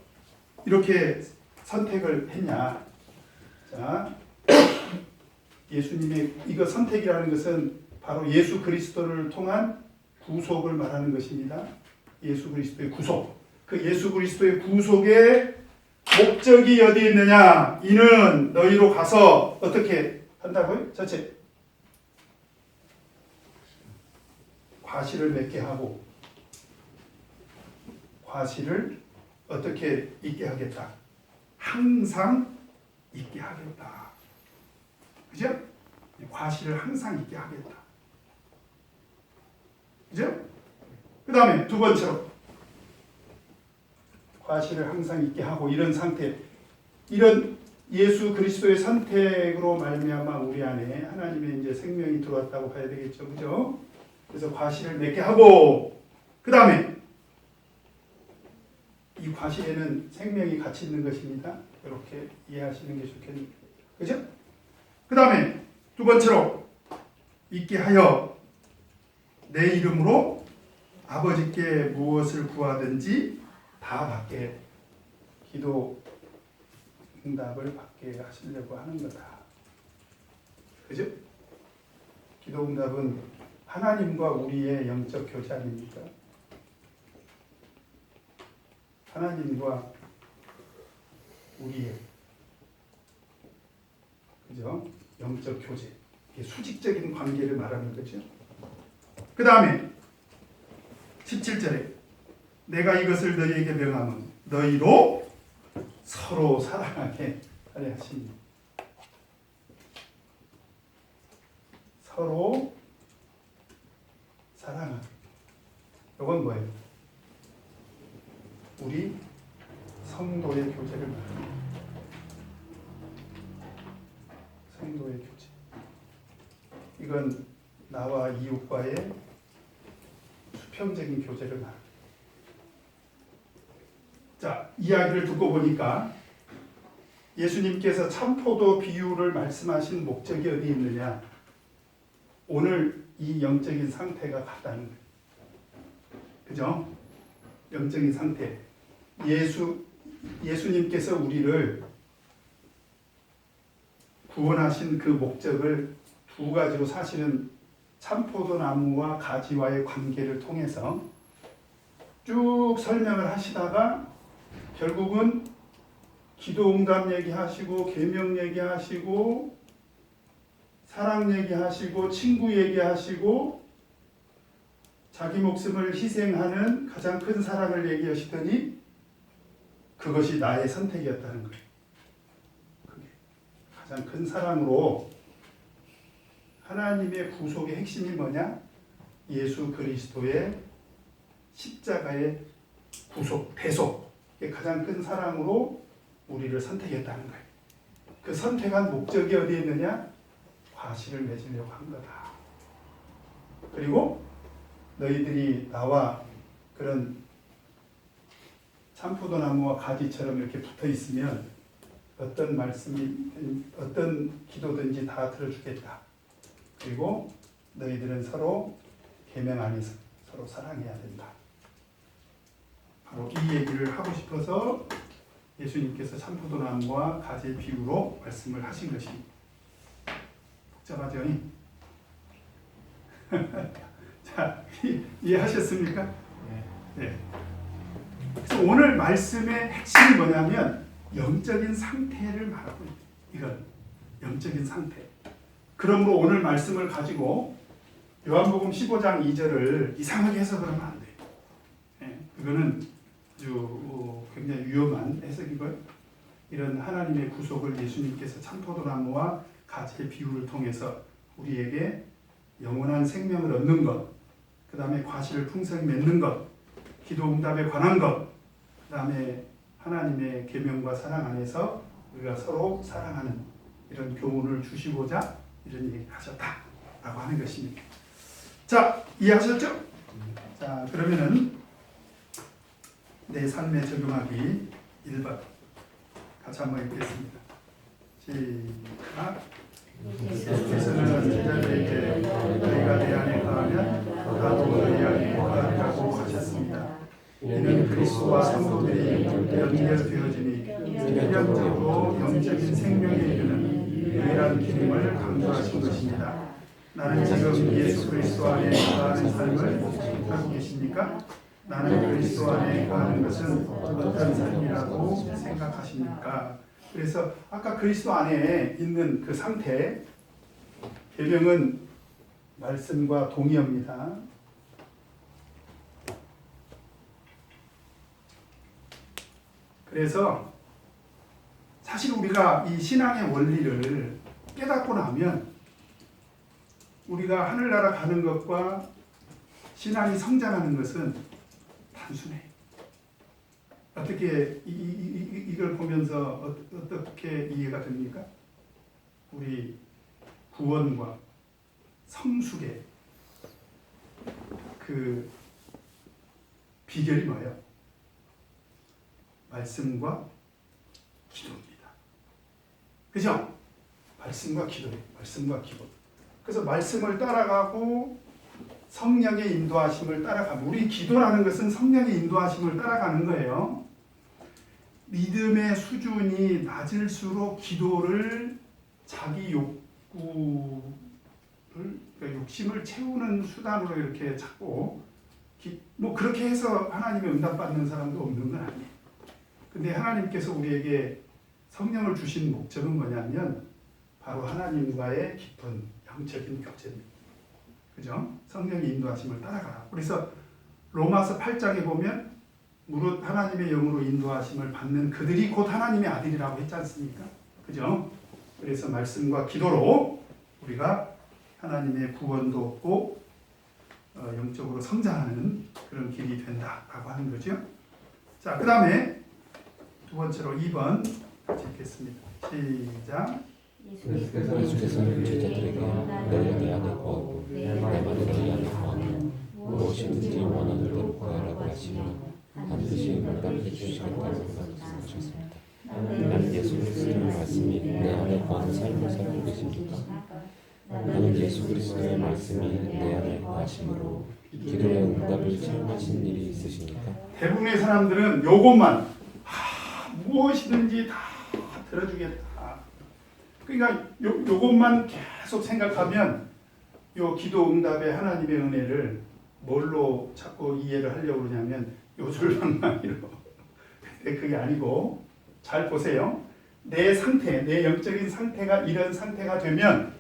이렇게 선택을 했냐? 자, 예수님의 이거 선택이라는 것은 바로 예수 그리스도를 통한 구속을 말하는 것입니다. 예수 그리스도의 구속. 그 예수 그리스도의 구속의 목적이 어디에 있느냐? 이는 너희로 가서 어떻게 한다고요? 첫째, 과실을 맺게 하고 과실을 어떻게 있게 하겠다? 항상 있게 하겠다. 그죠? 과실을 항상 있게 하겠다. 그죠? 그 다음에 두 번째로 과실을 항상 있게 하고 이런 상태, 이런 예수 그리스도의 선택으로 말미암아 우리 안에 하나님의 이제 생명이 들어왔다고 봐야 되겠죠, 그죠? 그래서 과실을 맺게 하고, 그 다음에 이 과실에는 생명이 같이 있는 것입니다. 이렇게 이해하시는 게 좋겠네요, 그죠? 그 다음에 두 번째로 있게 하여 내 이름으로 아버지께 무엇을 구하든지 다 받게, 기도 응답을 받게 하시려고 하는 거다. 그죠? 기도 응답은 하나님과 우리의 영적 교제 아닙니까? 하나님과 우리의, 그죠? 영적 교제, 이게 수직적인 관계를 말하는 거죠. 그 다음에 17절에 내가 이것을 너희에게 명하면 너희로 서로 사랑하게 하려 하시니, 서로 사랑하게. 이건 뭐예요? 우리 성도의 교제를 말합니다. 성도의 교제. 이건 나와 이웃과의 수평적인 교제를 말합니다. 자, 이야기를 듣고 보니까 예수님께서 참포도 비유를 말씀하신 목적이 어디 있느냐? 오늘 이 영적인 상태가 같다는 거예요. 그죠? 영적인 상태. 예수님께서 우리를 구원하신 그 목적을 두 가지로, 사실은 참포도 나무와 가지와의 관계를 통해서 쭉 설명을 하시다가 결국은 기도 응답 얘기하시고, 계명 얘기하시고, 사랑 얘기하시고, 친구 얘기하시고, 자기 목숨을 희생하는 가장 큰 사랑을 얘기하시더니 그것이 나의 선택이었다는 거예요. 그게 가장 큰 사랑으로, 하나님의 구속의 핵심이 뭐냐? 예수 그리스도의 십자가의 구속, 대속, 가장 큰 사랑으로 우리를 선택했다는 거예요. 그 선택한 목적이 어디에 있느냐? 과실을 맺으려고 한 거다. 그리고 너희들이 나와 그런 참포도 나무와 가지처럼 이렇게 붙어 있으면 어떤 말씀이, 어떤 기도든지 다 들어주겠다. 그리고 너희들은 서로 계명 안에서 서로 사랑해야 된다. 바로 이 얘기를 하고 싶어서 예수님께서 참포도 나무와 가지의 비유로 말씀을 하신 것입니다. 복잡하죠? 자, 이해하셨습니까? 네. 그래서 오늘 말씀의 핵심이 뭐냐면 영적인 상태를 말하고 있어요. 이건 영적인 상태. 그러므로 오늘 말씀을 가지고 요한복음 15장 2절을 이상하게 해석하면 안 돼요. 네. 이거는 아주 굉장히 위험한 해석이고요. 이런 하나님의 구속을 예수님께서 참포도나무와 가지의 비유를 통해서 우리에게 영원한 생명을 얻는 것, 그 다음에 과실을 풍성히 맺는 것, 기도 응답에 관한 것, 그 다음에 하나님의 계명과 사랑 안에서 우리가 서로 사랑하는 이런 교훈을 주시고자 이런 얘기를 하셨다라고 하는 것입니다. 자, 이해하셨죠? 자, 그러면은 내 삶에 적용하기 1번 같이 한번 읽겠습니다. 시작. 예수께서는 제자들에게 너희가 내 안에 거하면 나도 너희 안에 거하리라고 하셨습니다. 이는 그리스도와 성도들이 연결되어지니 필연적으로 영적인 생명에 이르는 유일한 기름을 강조하신 것입니다. 나는 지금 예수 그리스도 안에 거하는 삶을 살고 계십니까? 나는 그리스도 안에 거하는 것은 어떤 삶이라고 생각하십니까? 그래서 아까 그리스도 안에 있는 그 상태, 계명은 말씀과 동의어입니다. 그래서 사실 우리가 이 신앙의 원리를 깨닫고 나면 우리가 하늘나라 가는 것과 신앙이 성장하는 것은 단순해. 어떻게 이걸 보면서 어떻게 이해가 됩니까? 우리 구원과 성숙의 그 비결이 뭐예요? 말씀과 기도입니다. 그죠? 말씀과 기도예요. 말씀과 기도. 그래서 말씀을 따라가고 성령의 인도하심을 따라가고, 우리 기도라는 것은 성령의 인도하심을 따라가는 거예요. 믿음의 수준이 낮을수록 기도를 자기 욕구를, 그러니까 욕심을 채우는 수단으로 이렇게 찾고, 뭐 그렇게 해서 하나님의 응답받는 사람도 없는 건 아니에요. 근데 하나님께서 우리에게 성령을 주신 목적은 뭐냐면 바로 하나님과의 깊은 영적인 교제입니다. 그죠? 성령의 인도하심을 따라가라. 그래서 로마서 8장에 보면 무릇 하나님의 영으로 인도하심을 받는 그들이 곧 하나님의 아들이라고 했지 않습니까? 그죠? 그래서 말씀과 기도로 우리가 하나님의 구원도 얻고 영적으로 성장하는 그런 길이 된다라고 하는 거죠. 자, 그 다음에 두 번째로 2번 같이 읽겠습니다. 시작. 예수께서는 제자들에게 너희가 내 안에 거하고 내 말이 너희 안에 거하면 무엇이든지 원하는 대로 구하라고 하시며 반드시 응답해 주시겠다고 말씀하셨습니다. 나는 예수 그리스도의 말씀이 내 안에 거하는 삶을 살고 계십니까? 나는 예수 그리스도의 말씀이 내 안에 거하심으로 기도의 응답을 체험하신 일이 있으십니까? 대부분의 사람들은 요것만 무엇이든지 다 들어주겠다. 그러니까 요것만 계속 생각하면 요 기도 응답의 하나님의 은혜를 뭘로 자꾸 이해를 하려고 그러냐면 요 줄방망이로. 근데 그게 아니고 잘 보세요. 내 상태, 내 영적인 상태가 이런 상태가 되면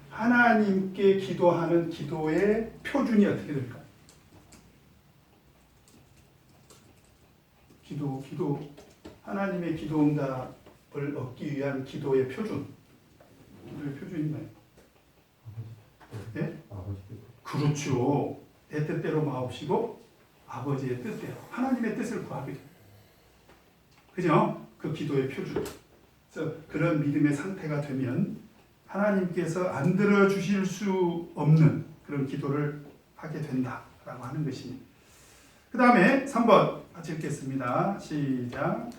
하나님께 기도하는 기도의 표준이 어떻게 될까? 기도 하나님의 기도 응답을 얻기 위한 기도의 표준. 기도의 표준이 뭐예요? 네? 그렇죠. 내 뜻대로 마옵시고 아버지의 뜻대로 하나님의 뜻을 구하게 돼요. 그죠? 그 기도의 표준. 그래서 그런 믿음의 상태가 되면 하나님께서 안 들어주실 수 없는 그런 기도를 하게 된다라고 하는 것입니다. 그 다음에 3번 같이 읽겠습니다. 시작.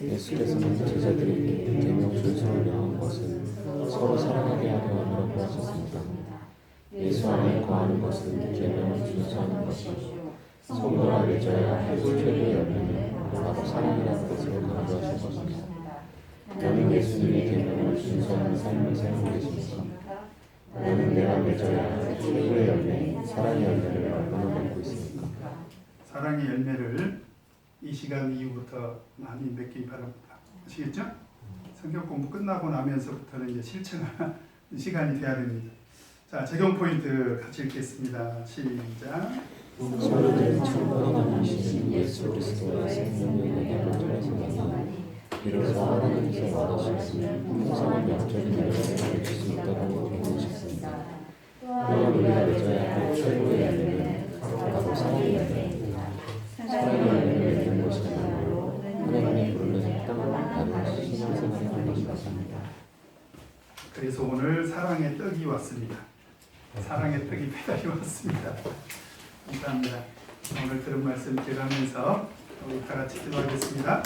예수께서는 제자들에게 계명 준수를 명한 것은 서로 사랑하게 하려 함이라고 하셨습니다. 예수 안에 거하는 것은 계명을 준수하는 것이요 성도가 맺어야 할 최고의 열매는 바로 사랑이라는 것을 강조하신 것입니다. 너는 예수님의 계명을 준수하는 삶을 살고 계십니까? 너는 내가 맺어야 할 최고의 열매, 사랑의 열매를 얼마나 맺고 있습니까? 사랑의 열매를 이 시간 이후부터 많이 맺기 바랍니다. 아시겠죠? 성경 공부 끝나고 나면서부터는 이제 실천하는 시간이 돼야 됩니다. 자, 적용 포인트 같이 읽겠습니다. 시작. 성도들은 천국의 하나님이신 예수 그리스도의 생명의 은혜를 통해서만이 비로소 하나님께서 원하시는 풍성한 영적인 열매를 맺을 수 있다고 배우고 싶습니다. 또한 우리가 맺어야 할 최고의 열매는 바로 사랑의 열매입니다. 사랑의 열매를 맺는 것이야말로 하나님의 부름에 합당한 바른 신앙생활을 하는 것입니다. 그래서 오늘 사랑의 떡이 왔습니다. 사랑의 떡이 배달이 왔습니다. 감사합니다. 오늘 들은 말씀 기억하면서 우리 다 같이 기도하겠습니다.